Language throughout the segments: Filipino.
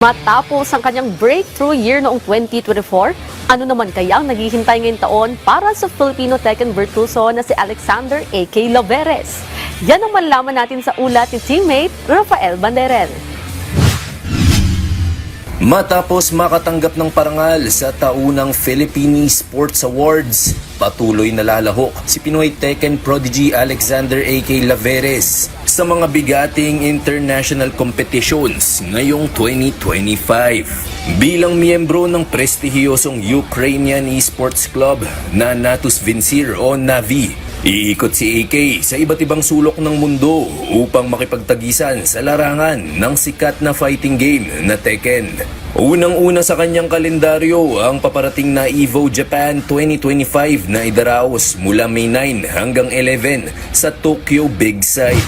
Matapos ang kanyang breakthrough year noong 2024, ano naman kaya ang naghihintay ngayong taon para sa Filipino Tekken virtuoso na si Alexander A.K. Laveres? Yan ang malaman natin sa ulat ni teammate Rafael Banderel. Matapos makatanggap ng parangal sa taunang Philippine Sports Awards, patuloy na lalahok si Pinoy Tekken prodigy Alexander A.K. Laveres sa mga bigating international competitions ngayong 2025. Bilang miyembro ng prestihiyosong Ukrainian Esports Club na Natus Vincir o Navi, iikot si AK sa iba't ibang sulok ng mundo upang makipagtagisan sa larangan ng sikat na fighting game na Tekken. Unang-una sa kanyang kalendaryo ang paparating na EVO Japan 2025 na idaraos mula May 9 hanggang 11 sa Tokyo Big Sight.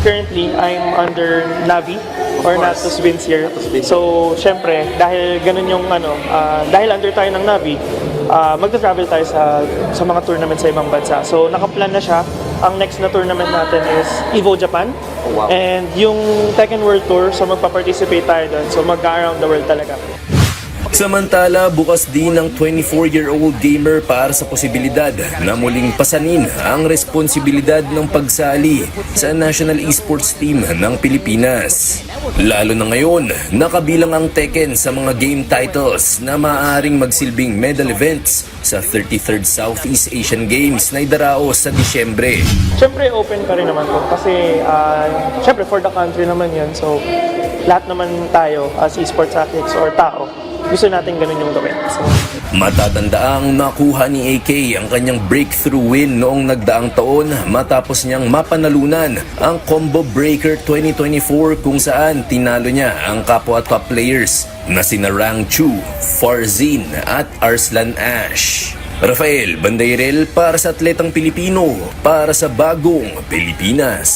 Currently, I'm under Navi or Natus Vincir. So, syempre, dahil ganun yung dahil under tayo ng Navi, magta-travel tayo sa mga tournament sa ibang bansa. So, nakaplan na siya. Ang next na tournament natin is EVO Japan. And yung Tekken World Tour, so magpa-participate tayo doon. So, mag-around the world talaga. Samantala, bukas din ng 24-year-old gamer para sa posibilidad na muling pasanin ang responsibilidad ng pagsali sa National Esports Team ng Pilipinas. Lalo na ngayon, nakabilang ang Tekken sa mga game titles na maaaring magsilbing medal events sa 33rd Southeast Asian Games na idaraos sa Disyembre. Siyempre, open pa rin naman po kasi siyempre for the country naman yan. So, lahat naman tayo as esports athletes or tao, gusto natin ganun yung gawin. So, matatandaang nakuha ni AK ang kanyang breakthrough win noong nagdaang taon matapos niyang mapanalunan ang Combo Breaker 2024 kung saan tinalo niya ang kapwa top players na sina Rang Chu, Farzin at Arslan Ash. Rafael Banderel para sa Atletang Pilipino, para sa Bagong Pilipinas.